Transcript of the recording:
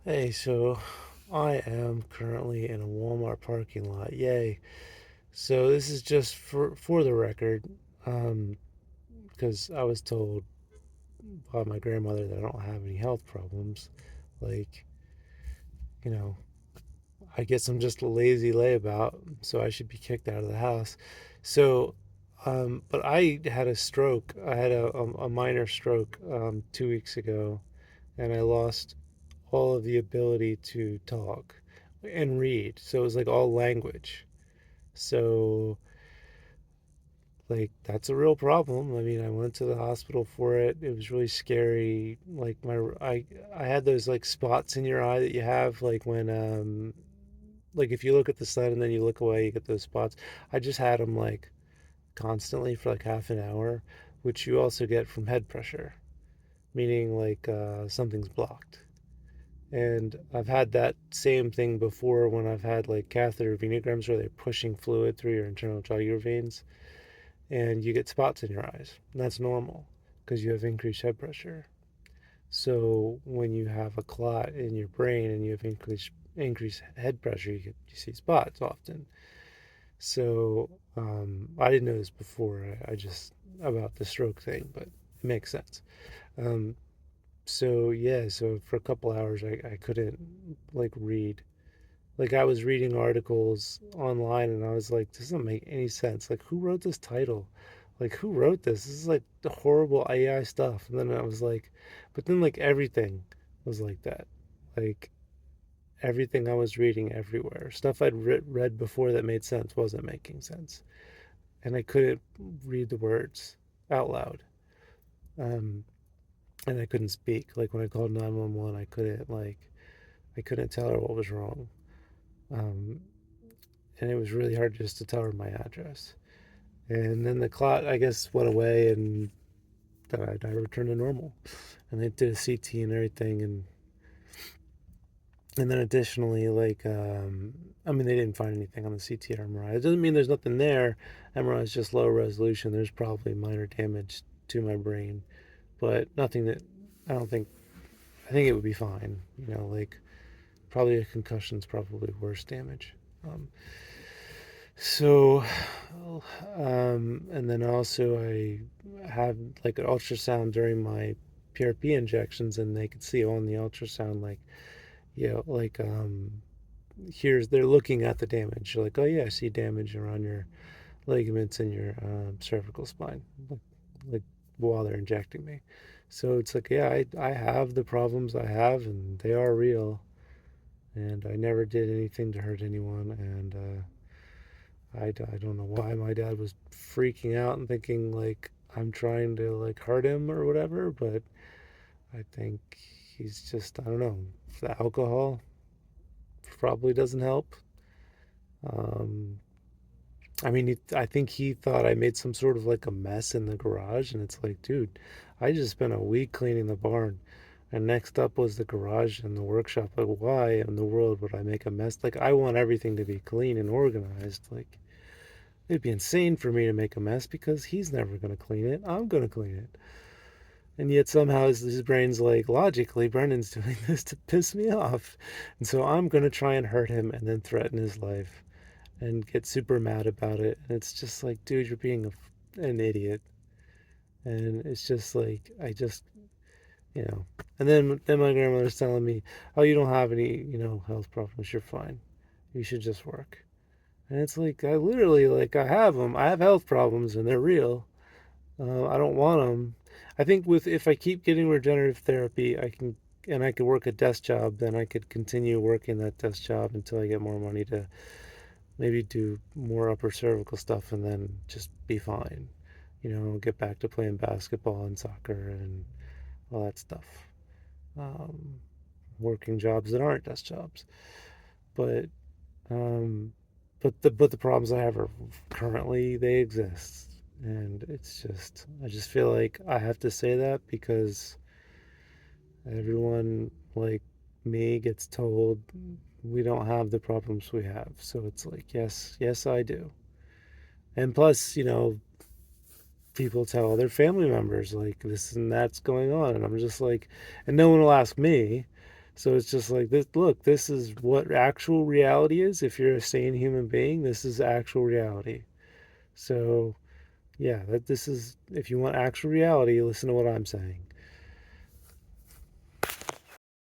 Hey, so I am currently in a Walmart parking lot. Yay. So this is just for the record, um, because I was told by my grandmother that I don't have any health problems. Like, you know, I guess I'm just a lazy layabout, so I should be kicked out of the house. So, but I had a stroke. I had a minor stroke 2 weeks ago, and I lost all of the ability to talk and read. So it was like all language. So like that's a real problem. I mean, I went to the hospital for it. It was really scary. Like I had those like spots in your eye that you have like when like if you look at the sun and then you look away, you get those spots. I just had them like constantly for like half an hour, which you also get from head pressure, meaning like something's blocked. And I've had that same thing before when I've had like catheter venograms where they're pushing fluid through your internal jugular veins and you get spots in your eyes. And that's normal because you have increased head pressure. So when you have a clot in your brain and you have increased head pressure, you see spots often. So I didn't know this before. I just about the stroke thing, but it makes sense. Um, so yeah, so for a couple hours I couldn't like read. Like I was reading articles online and I was like, this doesn't make any sense. Like who wrote this title? Like who wrote this? This is like the horrible AI stuff. And then I was like, but then like everything was like that. Like everything I was reading everywhere, stuff I'd read before that made sense wasn't making sense. And I couldn't read the words out loud. Um, and I couldn't speak. Like when I called 911, I couldn't tell her what was wrong. Um, and it was really hard just to tell her my address. And then the clot, I guess, went away, and then I returned to normal. And they did a CT and everything, and then additionally, like, I mean, they didn't find anything on the CT or MRI. It doesn't mean there's nothing there. MRI is just low resolution. There's probably minor damage to my brain, but nothing that I don't think. I think it would be fine. You know, like probably a concussion's probably worse damage. Um, So, and then also I had like an ultrasound during my PRP injections, and they could see on the ultrasound, like, like, here's, they're looking at the damage. They're like, oh yeah, I see damage around your ligaments and your cervical spine, like while they're injecting me. So it's like, yeah, I have the problems I have, and they are real, and I never did anything to hurt anyone, and, I don't know why my dad was freaking out and thinking like I'm trying to like hurt him or whatever, but I think he's just, I don't know, the alcohol probably doesn't help. Um, I mean, I think he thought I made some sort of like a mess in the garage, and it's like, dude, I just spent a week cleaning the barn, and next up was the garage and the workshop. Like, why in the world would I make a mess? Like, I want everything to be clean and organized. Like, it'd be insane for me to make a mess because he's never going to clean it. I'm going to clean it. And yet somehow his brain's like, logically, Brendan's doing this to piss me off. And so I'm going to try and hurt him and then threaten his life and get super mad about it. And it's just like, dude, you're being an idiot. And it's just like, I just, you know. And then my grandmother's telling me, oh, you don't have any, health problems. You're fine. You should just work. And it's like, I literally, like, I have them. I have health problems and they're real. I don't want them. I think with if I keep getting regenerative therapy, I could work a desk job, then I could continue working that desk job until I get more money to maybe do more upper cervical stuff and then just be fine. Get back to playing basketball and soccer and all that stuff. Um, Working jobs that aren't desk jobs, but um, but the problems I have are currently they exist, and it's just I just feel like I have to say that because everyone like me gets told we don't have the problems we have. So it's like, yes, yes, I do. And plus, people tell their family members like this and that's going on, and I'm just like, and no one will ask me. So it's just like this. Look, this is what actual reality is. If you're a sane human being, this is actual reality. So yeah, that this is, if you want actual reality, listen to what I'm saying.